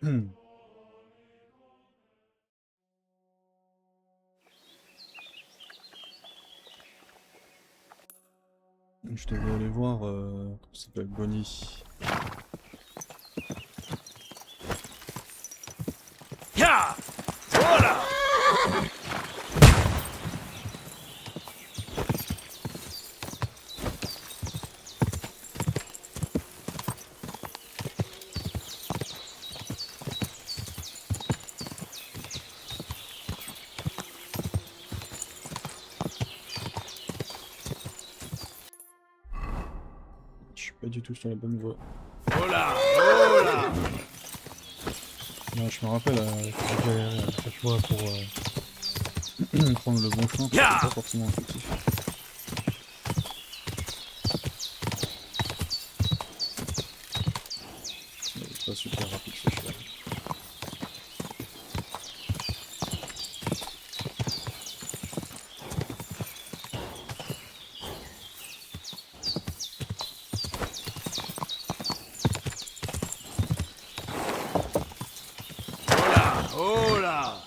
Je devais aller voir, comment ça s'appelle, Bonnie. Ya! Voilà! Je suis pas du tout sur la bonne voie. Hola! Hola! Non, je me rappelle, quand j'ai galéré à chaque fois pour prendre le bon chemin, Ya! c'était pas forcément intuitif. Mais il est pas super rapide ce cheval. Hola! Hola!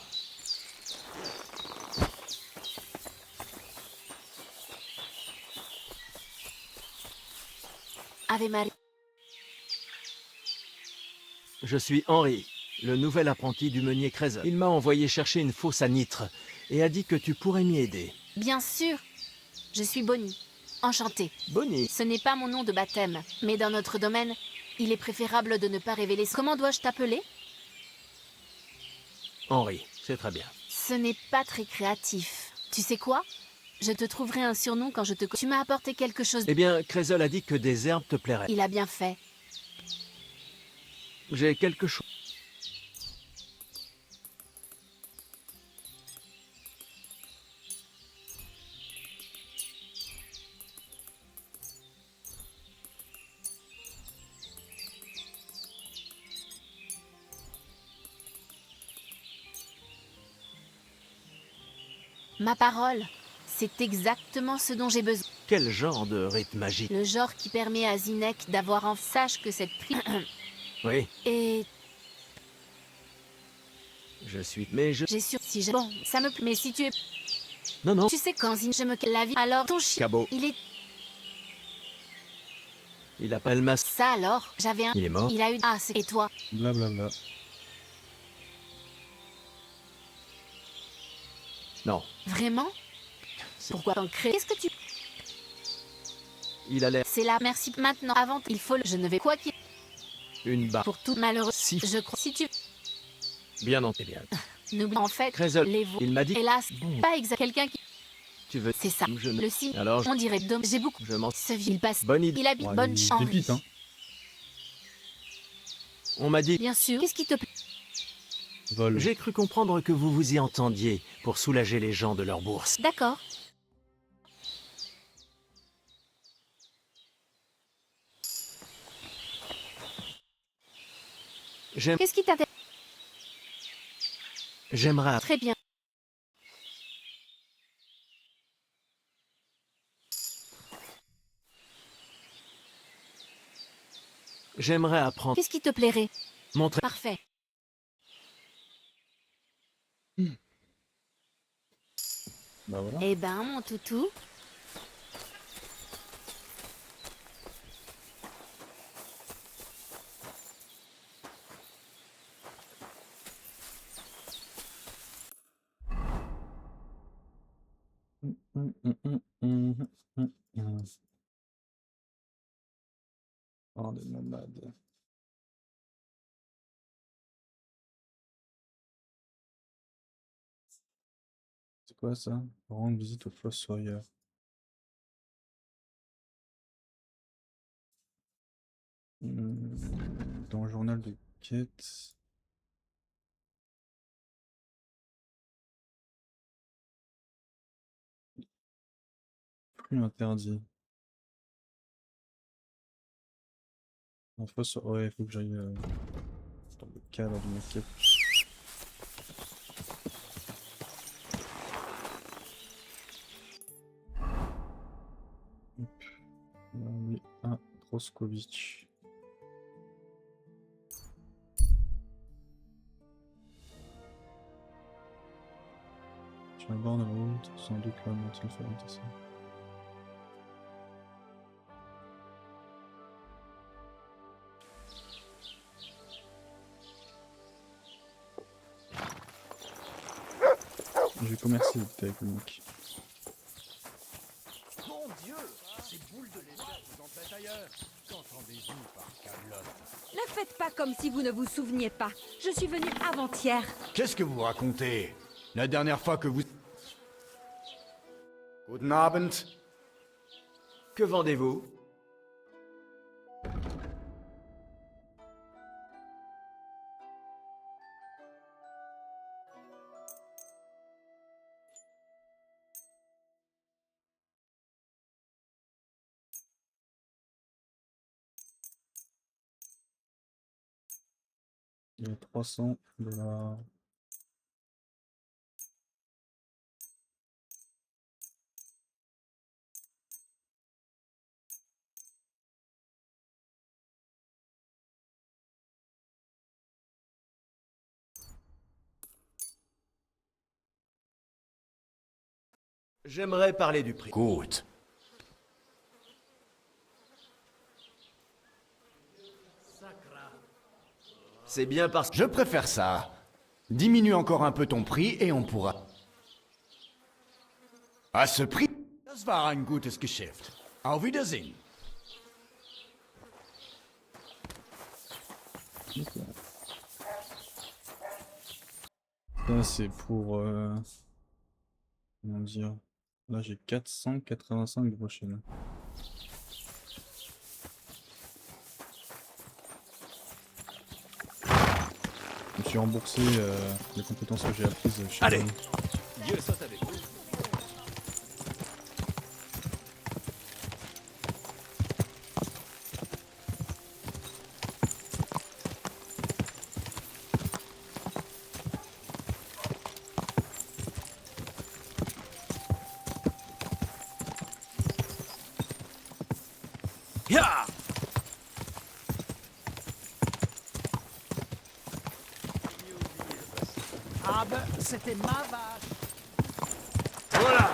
Ave Maria. Je suis Henri, le nouvel apprenti du meunier Kreza. Il m'a envoyé chercher une fosse à nitre et a dit que tu pourrais m'y aider. Bien sûr. Je suis Bonnie. Enchantée. Bonnie, Ce n'est pas mon nom de baptême, mais dans notre domaine, il est préférable de ne pas révéler. Comment dois-je t'appeler? Henri, c'est très bien. Ce n'est pas très créatif. Tu sais quoi? Je te trouverai un surnom quand je te... Tu m'as apporté quelque chose. Eh bien, Krezol a dit que des herbes te plairaient. Il a bien fait. J'ai quelque chose. Ma parole, c'est exactement ce dont j'ai besoin. Quel genre de rite magique? Le genre qui permet à Zinek d'avoir en... Sache que cette tri... Oui, Et je suis... Mais je... j'ai sûr... Si je... Bon, ça me plaît. Mais si tu es... Non, non. Tu sais quand Zinek... Je me... La vie... Alors ton chien... Cabot. Il est... Il appelle ma... Ça alors, j'avais un... Il est mort? Il a eu... Ah, c'est... Et toi? Blablabla. Non. Vraiment? Pourquoi t'en crées? Qu'est-ce que tu... Il a l'air... C'est là, merci. Maintenant, avant, il faut le... Je ne vais quoi qu'il... Une barre. Pour tout malheureux... Si. Je crois... Si tu... Bien entendu. Bien. N'oublie en fait... Krezol, Les veaux... il m'a dit... Hélas, Bon. pas exact. Quelqu'un qui... Tu veux... C'est ça. Je ne... Le signe... Alors, On dirait d'homme. J'ai beaucoup... je m'en... Ce vil passe... Bonne idée. Il habite Ouais, bonne il chance. pépite, hein. On m'a dit... Bien sûr. Qu'est-ce qui te plaît? Vol. J'ai cru comprendre que vous vous y entendiez pour soulager les gens de leur bourse. D'accord. Qu'est-ce qui t'intéresse? J'aimerais... Très bien. J'aimerais apprendre... Qu'est-ce qui te plairait? Montrer... Parfait. Bah voilà. Eh ben, mon toutou. Oh, les nomades. C'est quoi ça? Rendre visite au fossoyeur. Dans le journal de quête. Plus interdit. Un fossoyeur. Ouais, il faut que j'aille dans le cadre de ma quête. Hop. Là, on est à Troskovic. Sur le bord de la route, sans doute là, il faut arrêter ça. Je vais commercer vite avec le mec. Mon Dieu, ces boules de lézard vous embêtent ailleurs. Qu'entendez-vous par calotte? Ne faites pas comme si vous ne vous souveniez pas. Je suis venue avant-hier. Qu'est-ce que vous racontez? La dernière fois que vous... Guten Abend. Que vendez-vous? Il y a 300 $. J'aimerais parler du prix. Gut. C'est bien parce que... Je préfère ça. Diminue encore un peu ton prix et on pourra... À ce prix... Das war ein gutes Geschäft. Auf Wiedersehen. Ça c'est pour... comment dire... Là j'ai 485 de prochaine. Je me suis remboursé les compétences que j'ai apprises chez Allez. Bonnie. Dieu soit avec vous. Ya! Ah ben, c'était ma vache. Voilà!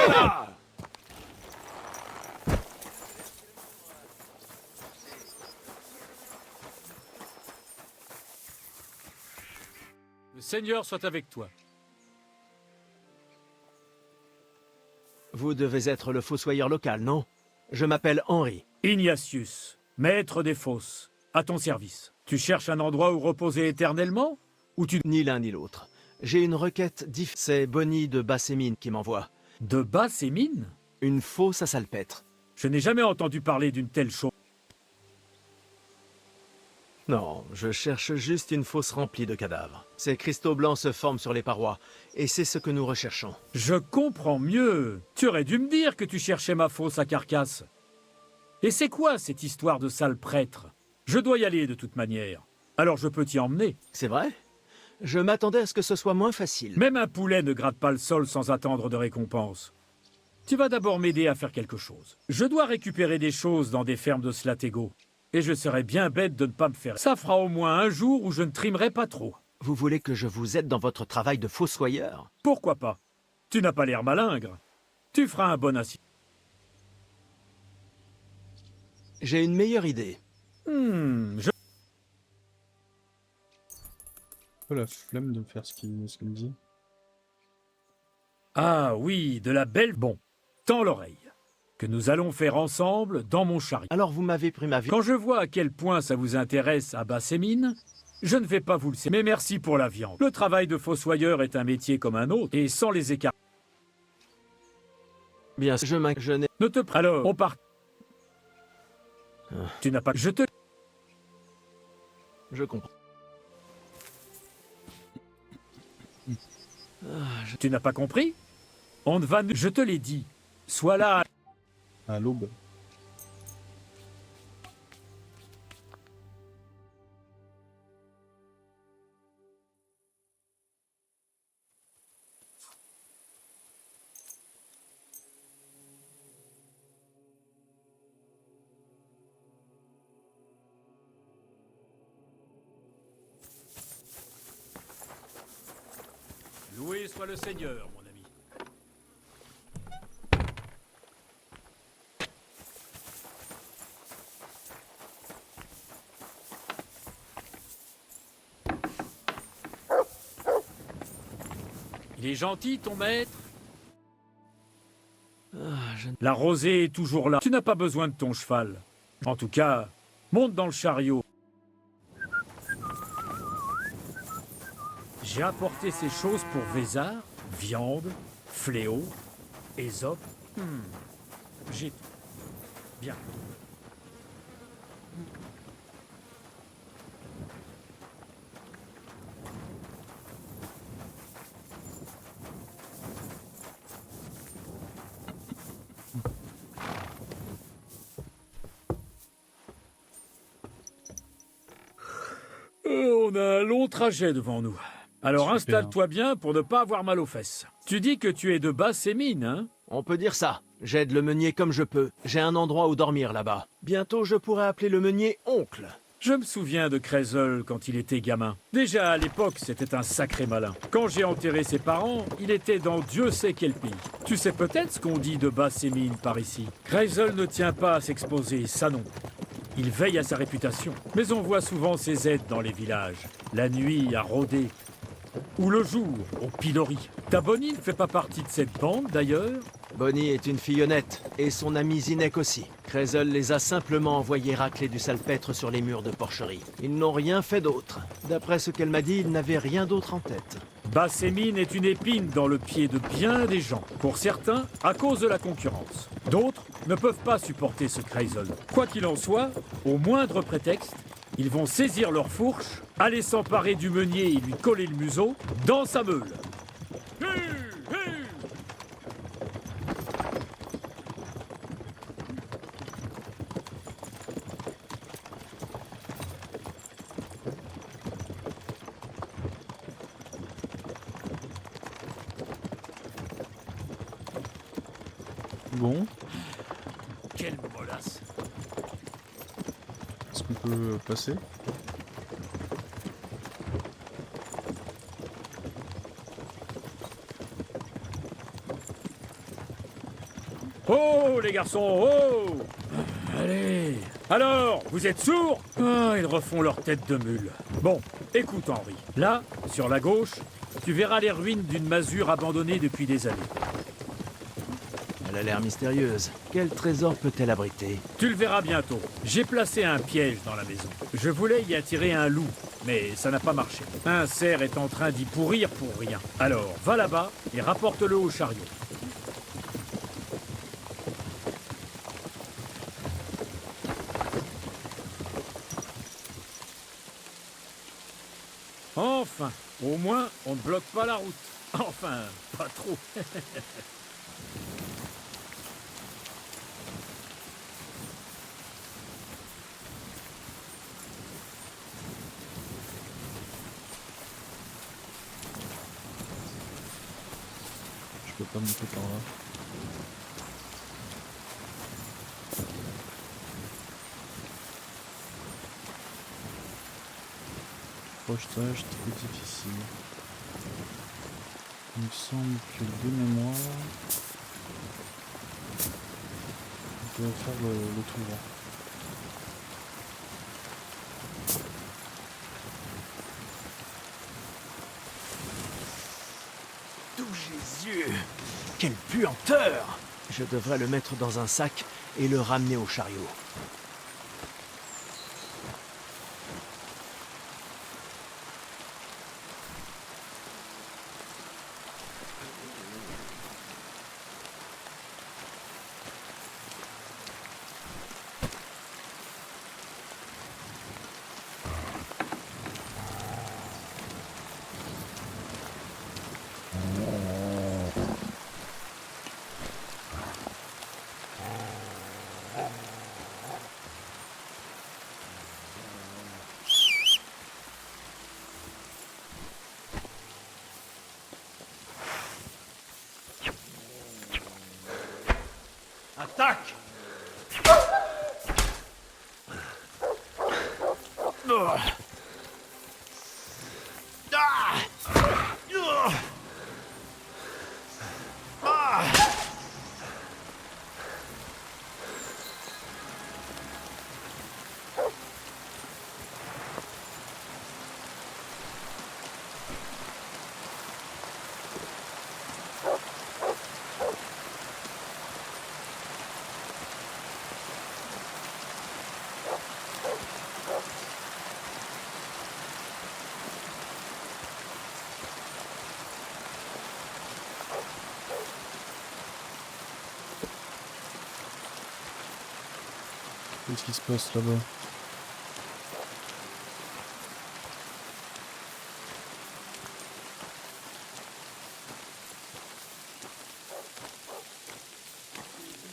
Voilà! Le Seigneur soit avec toi. Vous devez être le fossoyeur local, non? Je m'appelle Henri. Ignatius, maître des fosses, à ton service. Tu cherches un endroit où reposer éternellement? Ou tu... Ni l'un ni l'autre. J'ai une requête C'est Bonnie de Bassémine qui m'envoie. De basse et mine? Une fosse à salpêtre. Je n'ai jamais entendu parler d'une telle chose. Non, je cherche juste une fosse remplie de cadavres. Ces cristaux blancs se forment sur les parois, et c'est ce que nous recherchons. Je comprends mieux. Tu aurais dû me dire que tu cherchais ma fosse à carcasse. Et c'est quoi cette histoire de sale prêtre? Je dois y aller de toute manière. Alors je peux t'y emmener. C'est vrai? Je m'attendais à ce que ce soit moins facile. Même un poulet ne gratte pas le sol sans attendre de récompense. Tu vas d'abord m'aider à faire quelque chose. Je dois récupérer des choses dans des fermes de Slatego. Et je serais bien bête de ne pas me faire. Ça fera au moins un jour où je ne trimerai pas trop. Vous voulez que je vous aide dans votre travail de fossoyeur? Pourquoi pas? Tu n'as pas l'air malingre. Tu feras un bon assis. J'ai une meilleure idée. Je... Un peu la flemme de faire ce qu'il me dit. Ah oui, de la belle... Bon, tends l'oreille. Que nous allons faire ensemble dans mon chariot. Alors vous m'avez pris ma vie. Quand je vois à quel point ça vous intéresse à Bassémine, je ne vais pas vous le dire. Mais merci pour la viande. Le travail de fossoyeur est un métier comme un autre, et sans les écarts. Bien, je n'ai... Ne te... Alors, on part... Tu n'as pas... Je te... Je comprends. Tu n'as pas compris? On ne va... Je te l'ai dit. Sois là... À l'aube. Loué soit le Seigneur, mon ami. Il est gentil, ton maître? Ah, je... La rosée est toujours là. Tu n'as pas besoin de ton cheval. En tout cas, monte dans le chariot. J'ai apporté ces choses pour Vézard, viande, fléau, Ésope. J'ai tout. Bien. On a un long trajet devant nous. Alors Super. installe-toi bien pour ne pas avoir mal aux fesses. Tu dis que tu es de Basse-Émine, hein? On peut dire ça. J'aide le meunier comme je peux. J'ai un endroit où dormir là-bas. Bientôt, je pourrai appeler le meunier oncle. Je me souviens de Crézol quand il était gamin. Déjà à l'époque, c'était un sacré malin. Quand j'ai enterré ses parents, il était dans Dieu sait quel pays. Tu sais peut-être ce qu'on dit de Basse-Émine par ici. Crézol ne tient pas à s'exposer, ça non. Il veille à sa réputation. Mais on voit souvent ses aides dans les villages. La nuit, à rôder. Ou le jour, au pilori. Ta Bonnie ne fait pas partie de cette bande, d'ailleurs? Bonnie est une fille honnête, et son ami Zinek aussi. Crézol les a simplement envoyés racler du salpêtre sur les murs de porcherie. Ils n'ont rien fait d'autre. D'après ce qu'elle m'a dit, ils n'avaient rien d'autre en tête. Basse-Émine est une épine dans le pied de bien des gens. Pour certains, à cause de la concurrence. D'autres ne peuvent pas supporter ce Crézol. Quoi qu'il en soit, au moindre prétexte, ils vont saisir leur fourche, aller s'emparer du meunier et lui coller le museau dans sa meule. Bon, Quelle molasse! est-ce qu'on peut passer? Oh, les garçons, oh! Allez! Alors, vous êtes sourds? Ah, ils refont leur tête de mule. Bon, écoute, Henri. Là, sur la gauche, tu verras les ruines d'une masure abandonnée depuis des années. Elle a l'air mystérieuse. Quel trésor peut-elle abriter? Tu le verras bientôt. J'ai placé un piège dans la maison. Je voulais y attirer un loup, mais ça n'a pas marché. Un cerf est en train d'y pourrir pour rien. Alors, va là-bas et rapporte-le au chariot. Enfin, au moins, on ne bloque pas la route. Enfin, pas trop. Je peux pas monter par là. Projetage très difficile. Il me semble que de mémoire, on peut faire le tour. D'où Jésus! Quelle puanteur! Je devrais le mettre dans un sac et le ramener au chariot. Attaque! Qu'est-ce qui se passe là-bas?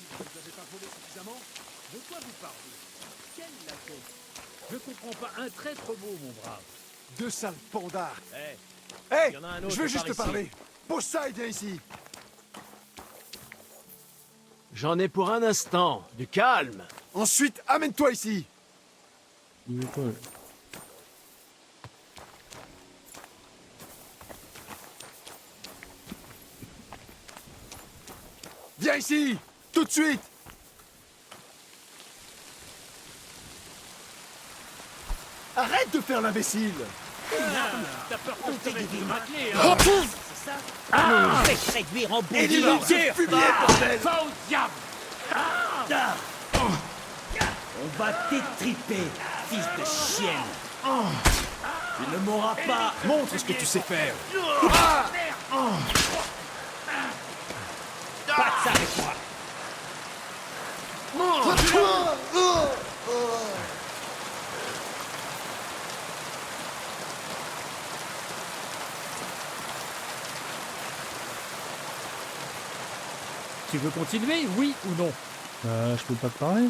Vous n'avez pas volé suffisamment? De quoi vous parlez? Quel lacet? Je comprends pas un traître mot, mon brave. Deux sales pandards. Il y en a un autre Je veux par juste te ici. parler. Poseidon, viens ici. J'en ai pour un instant. Du calme. Ensuite, amène-toi ici. Il est quoi? Viens ici, tout de suite. Arrête de faire l'imbécile. T'as peur que je te mette une raclée, Fais réduire en bout Et de dis donc, c'est fumier, bordel. Va au diable! On va t'étriper, fils de chienne. Tu ne m'auras pas. Montre ce que tu sais faire. Pas de ça avec moi. Tu veux continuer, oui ou non? Je peux pas te parler.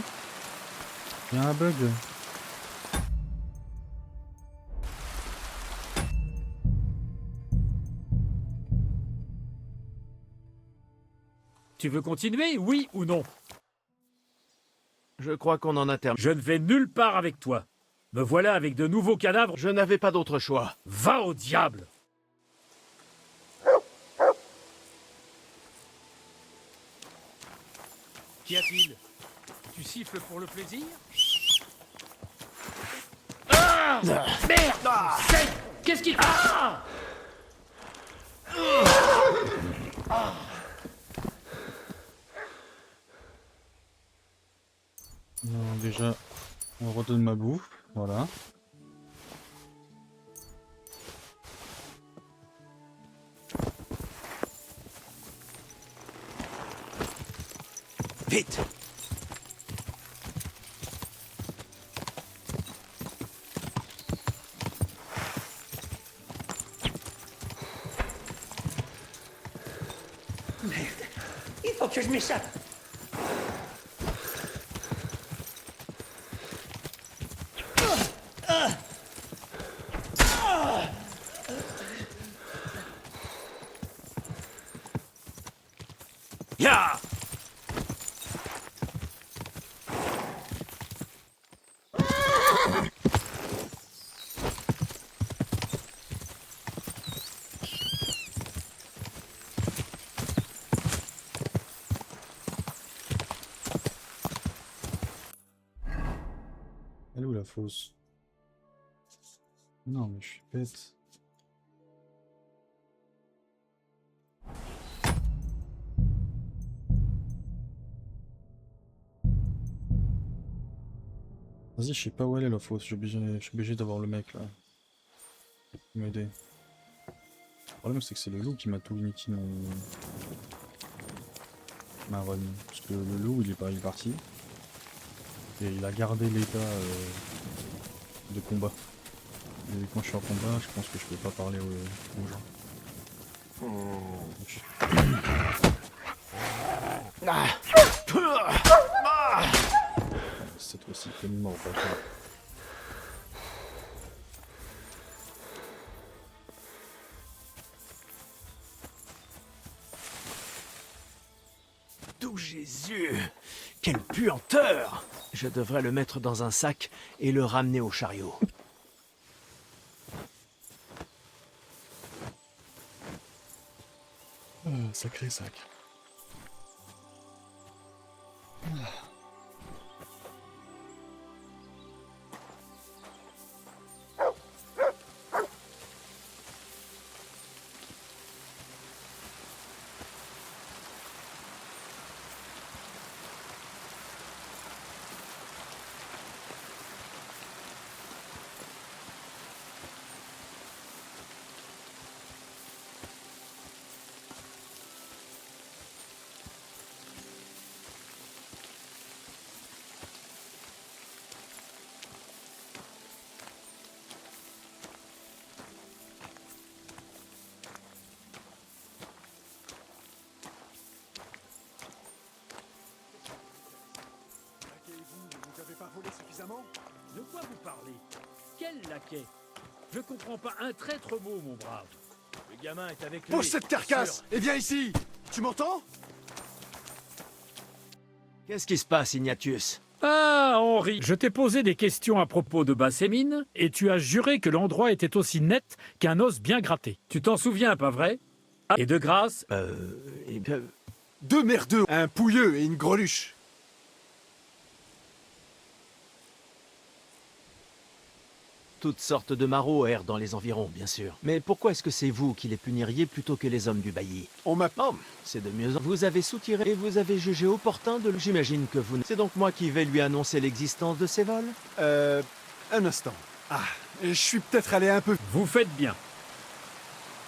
Il y a un bug. Tu veux continuer, oui ou non? Je crois qu'on en a terminé. Je ne vais nulle part avec toi. Me voilà avec de nouveaux cadavres. Je n'avais pas d'autre choix. Va au diable! Qu'y a-t-il? Tu siffles pour le plaisir? Ah! Merde! C'est... Qu'est-ce qu'il... Ah! Non, déjà, on redonne ma bouffe. Voilà. Vite. Merde. Il faut que je m'échappe. Ya! Elle est où la fosse? Non, mais je suis bête. Vas-y, je sais pas où elle est la fosse. Je suis obligé d'avoir le mec là. Pour m'aider. Le problème, c'est que c'est le loup qui m'a tout niqué ma run. Parce que le loup, il est parti. Et il a gardé l'état de combat. Et quand je suis en combat, je pense que je peux pas parler aux gens. Cette fois-ci, tellement pas faire. Tout Jésus! Quelle puanteur! Je devrais le mettre dans un sac et le ramener au chariot. Sacré sac. évidemment. De quoi vous parlez? Quel laquais? Je comprends pas un traître mot, mon brave. Le gamin est avec lui. Pose cette carcasse et viens ici. Tu m'entends? Qu'est-ce qui se passe, Ignatius? Ah, Henri, je t'ai posé des questions à propos de Bassémine, et tu as juré que l'endroit était aussi net qu'un os bien gratté. Tu t'en souviens, pas vrai? Ah, et de grâce, Eh bien, Deux merdeux, un pouilleux et une greluche. toutes sortes de marauds errent dans les environs, bien sûr. Mais pourquoi est-ce que c'est vous qui les puniriez plutôt que les hommes du bailli? On m'a... Oh, c'est de mieux en... Vous avez soutiré et vous avez jugé opportun de... J'imagine que vous... C'est donc moi qui vais lui annoncer l'existence de ces vols? Un instant. Ah, je suis peut-être allé un peu... vous faites bien.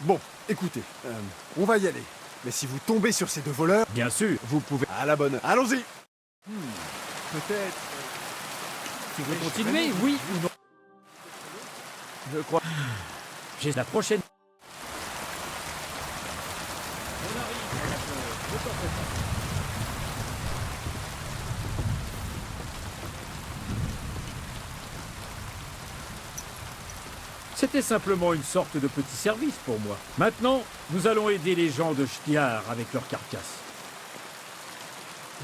Bon, écoutez, on va y aller. Mais si vous tombez sur ces deux voleurs, Bien sûr. Vous pouvez... à la bonne... Allons-y. Peut-être... Tu veux continuer, oui ou non? Je crois... J'ai la prochaine. C'était simplement une sorte de petit service pour moi. Maintenant, nous allons aider les gens de Schtiar avec leurs carcasses.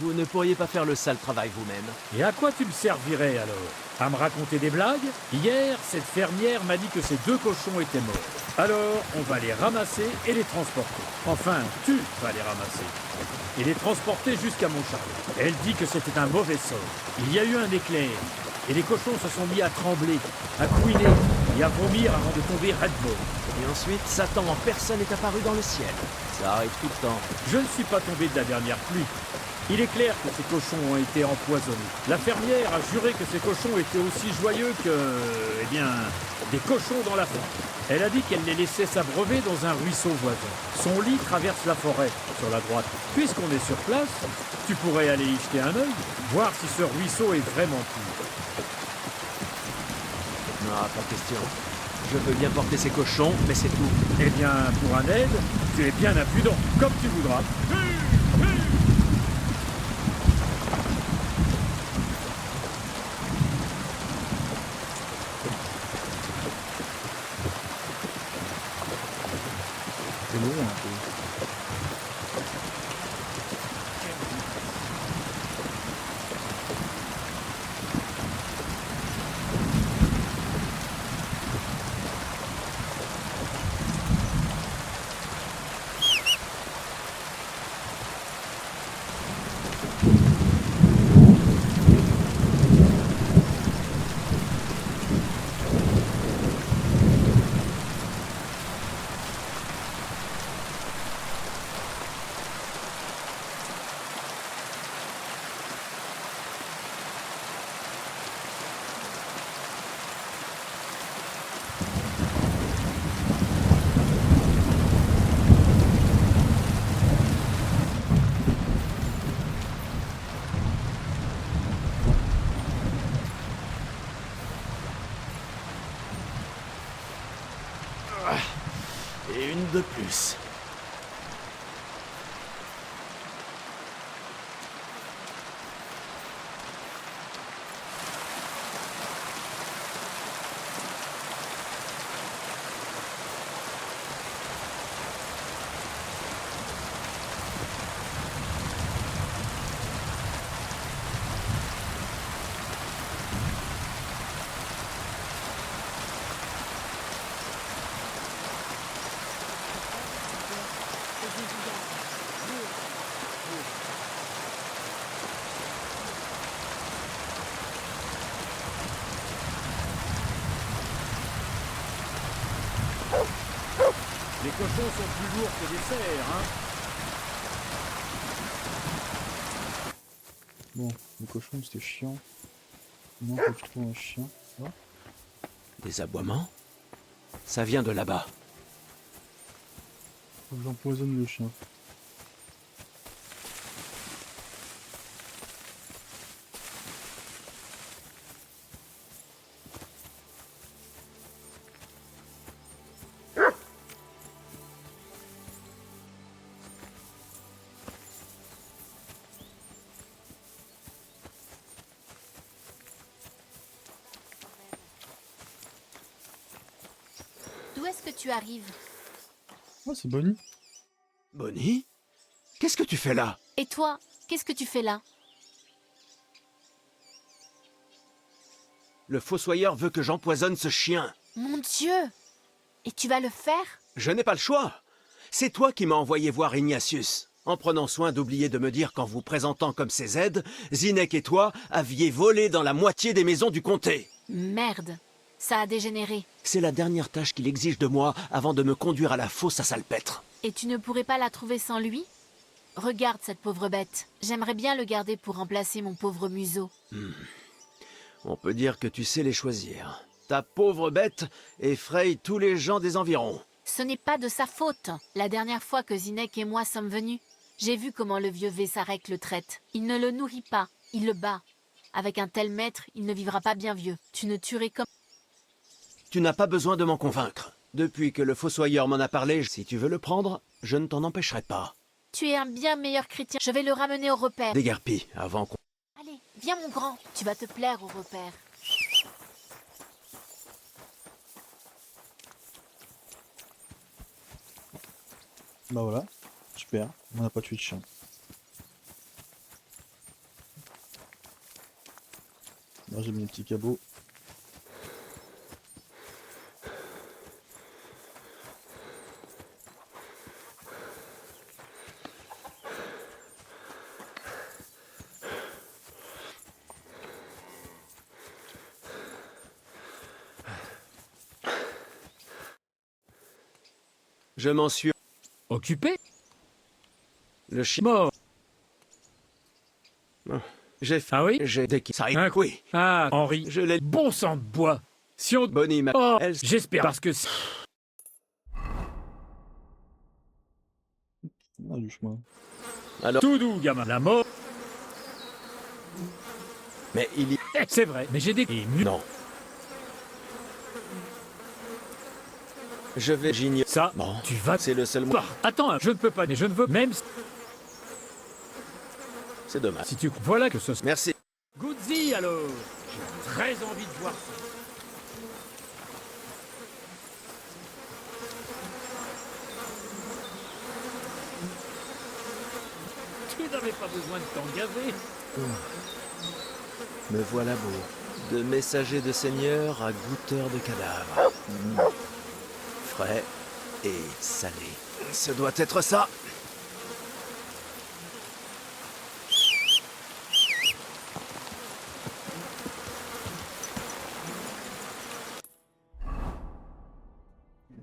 Vous ne pourriez pas faire le sale travail vous-même. Et à quoi tu me servirais alors? À me raconter des blagues? Hier, cette fermière m'a dit que ses 2 cochons étaient morts. Alors, on va les ramasser et les transporter. Enfin, tu vas les ramasser. Et les transporter jusqu'à Montcharlet. Elle dit que c'était un mauvais sort. Il y a eu un éclair. Et les cochons se sont mis à trembler, à couiner et à vomir avant de tomber red ball. Et ensuite, Satan en personne est apparu dans le ciel. Ça arrive tout le temps. Je ne suis pas tombé de la dernière pluie. Il est clair que ces cochons ont été empoisonnés. La fermière a juré que ces cochons étaient aussi joyeux que... eh bien, des cochons dans la forêt. Elle a dit qu'elle les laissait s'abreuver dans un ruisseau voisin. Son lit traverse la forêt, sur la droite. Puisqu'on est sur place, tu pourrais aller y jeter un œil, voir si ce ruisseau est vraiment pur. Non, pas question. Je veux bien porter ces cochons, mais c'est tout. Eh bien, pour un aide, tu es bien impudent, comme tu voudras. C'est long un peu. Et une de plus. Les cochons sont plus lourds que des cerfs, hein. Bon, le cochon c'était chiant. Non, faut que je trouve un chien. Ah, Des aboiements? Ça vient de là-bas. faut que j'empoisonne le chien. D'où est-ce que tu arrives? Oh, c'est Bonnie. Bonnie? Qu'est-ce que tu fais là? Et toi, qu'est-ce que tu fais là? Le fossoyeur veut que j'empoisonne ce chien. Mon Dieu! Et tu vas le faire? Je n'ai pas le choix. C'est toi qui m'as envoyé voir Ignatius. En prenant soin d'oublier de me dire qu'en vous présentant comme ses aides, Zinnek et toi aviez volé dans la moitié des maisons du comté. Merde, ça a dégénéré. C'est la dernière tâche qu'il exige de moi avant de me conduire à la fosse à Salpêtre. Et tu ne pourrais pas la trouver sans lui? Regarde cette pauvre bête. J'aimerais bien le garder pour remplacer mon pauvre museau. On peut dire que tu sais les choisir. Ta pauvre bête effraie tous les gens des environs. Ce n'est pas de sa faute. La dernière fois que Zinnek et moi sommes venus, j'ai vu comment le vieux Vessarek le traite. Il ne le nourrit pas, il le bat. Avec un tel maître, il ne vivra pas bien vieux. Tu ne tuerais comme... Tu n'as pas besoin de m'en convaincre. Depuis que le fossoyeur m'en a parlé, si tu veux le prendre, je ne t'en empêcherai pas. Tu es un bien meilleur chrétien. Je vais le ramener au repère. Déguerpis, avant qu'on... Allez, viens mon grand. Tu vas te plaire au repère. Bah voilà, super, on n'a pas tué de chien. Là j'ai mis les petits cabots. Je m'en suis... Occupé? Le chien... Mort. J'ai fait... Ah oui? J'ai... Dès qu'il... Ça y est, Hein? oui. Ah, Henri. Je l'ai... Bon sang de bois. Si on... Bonnie m'a... Oh, Elle... j'espère parce que... Ah du chemin. Alors... Tout doux, gamin. La mort... Mais il y... C'est vrai, mais j'ai des... Et nu- Non. Je vais... J'ignore... Ça, Bon, tu vas... c'est le seul... Bah, attends, je ne peux pas, mais je ne veux... Même C'est dommage. si tu... Voilà que ce... Merci. Goodzy, alors. J'ai très envie de voir ça. Tu n'avais pas besoin de t'en gaver. Me voilà beau. De messager de seigneur à goûteur de cadavres. Frais et salé. Ce doit être ça.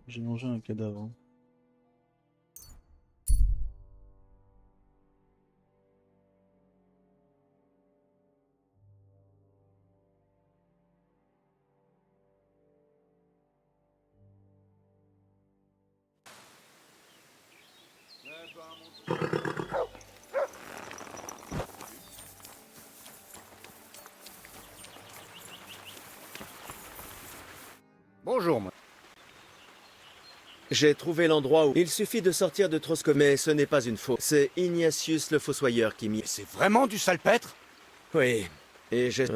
J'ai mangé un cadavre. Hein. Bonjour, moi. J'ai trouvé l'endroit où... Il suffit de sortir de Trosco, mais ce n'est pas une faute. C'est Ignatius le fossoyeur qui m'y... C'est vraiment du salpêtre? Oui. Et j'ai...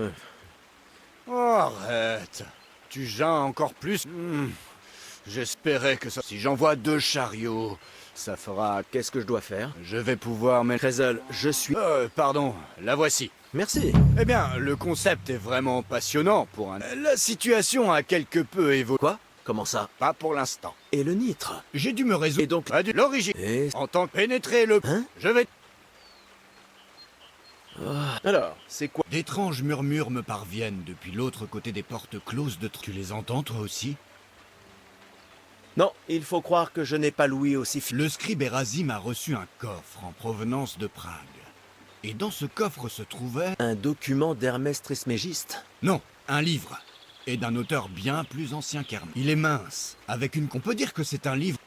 Oh, arrête. Tu geins encore plus? J'espérais que ça... Si j'envoie 2 chariots, ça fera... Qu'est-ce que je dois faire? Je vais pouvoir mettre... Trésol, je suis... Pardon, la voici. Merci. Eh bien, le concept est vraiment passionnant pour un... La situation a quelque peu évolué. Quoi? Comment ça? Pas pour l'instant. Et le nitre? J'ai dû me résoudre... Et donc... à l'origine. Et... En tant que pénétrer le... Hein? Je vais... Alors, c'est quoi? D'étranges murmures me parviennent depuis l'autre côté des portes closes de... Tu les entends, toi aussi? Non, il faut croire que je n'ai pas l'ouïe aussi... Le scribe Erasim a reçu un coffre en provenance de Prague. Et dans ce coffre se trouvait... Un document d'Hermès Trismégiste? Non, un livre. Et d'un auteur bien plus ancien qu'Hermès. Il est mince, avec une... On peut dire que c'est un livre...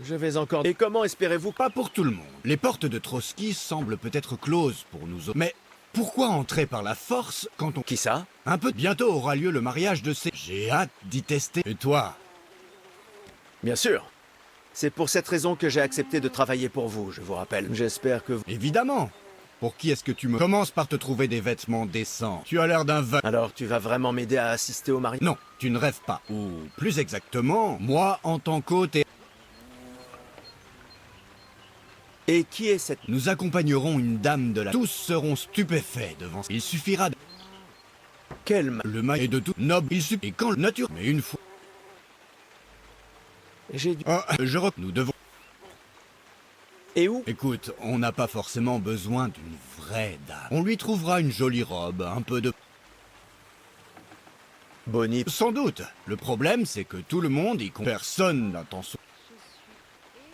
Je vais encore... Et comment espérez-vous... Pas pour tout le monde. Les portes de Trotsky semblent peut-être closes pour nous autres. Mais pourquoi entrer par la force quand on... Qui ça? Un peu... Bientôt aura lieu le mariage de ces... J'ai hâte d'y tester. Et toi? Bien sûr. C'est pour cette raison que j'ai accepté de travailler pour vous, je vous rappelle. J'espère que vous... Évidemment. Pour qui est-ce que tu me... Commence par te trouver des vêtements décents. Tu as l'air d'un va... Alors, tu vas vraiment m'aider à assister au mariage? Non, tu ne rêves pas. Ou plus exactement, moi en tant qu'hôte et... Et qui est cette... Nous accompagnerons une dame de la... Tous seront stupéfaits devant... Il suffira de... Le mal est de tout noble, il suffit... Et quand le nature... Mais une fois... J'ai dit... Nous devons... Et où? Écoute, on n'a pas forcément besoin d'une vraie dame. On lui trouvera une jolie robe, un peu de... Bonnie. Sans doute. Le problème, c'est que tout le monde y compte. Personne n'attend son...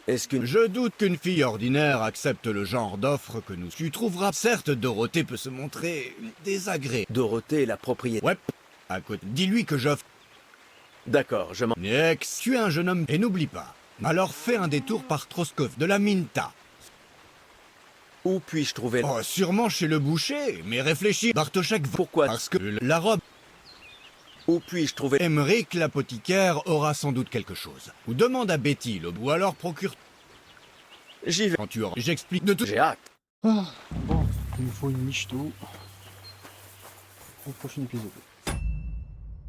Est-ce qu'une... Je doute qu'une fille ordinaire accepte le genre d'offre que nous... Tu trouveras... Certes, Dorothée peut se montrer désagréable. Dorothée est la propriétaire. Ouais. À côté... Dis-lui que j'offre... D'accord, je m'en... Nex, tu es un jeune homme... Et n'oublie pas. Alors fais un détour par Troskov de la Minta. Où puis-je trouver... Oh, sûrement chez le boucher, mais réfléchis. Bartoszek... Pourquoi? Parce que la robe... Où puis-je trouver... Emmerich, l'apothicaire, aura sans doute quelque chose. Ou demande à Betty, ou alors procure... J'y vais. Quand tu auras... J'explique de tout... J'ai hâte. Ah, bon, il me faut une michto au prochain épisode.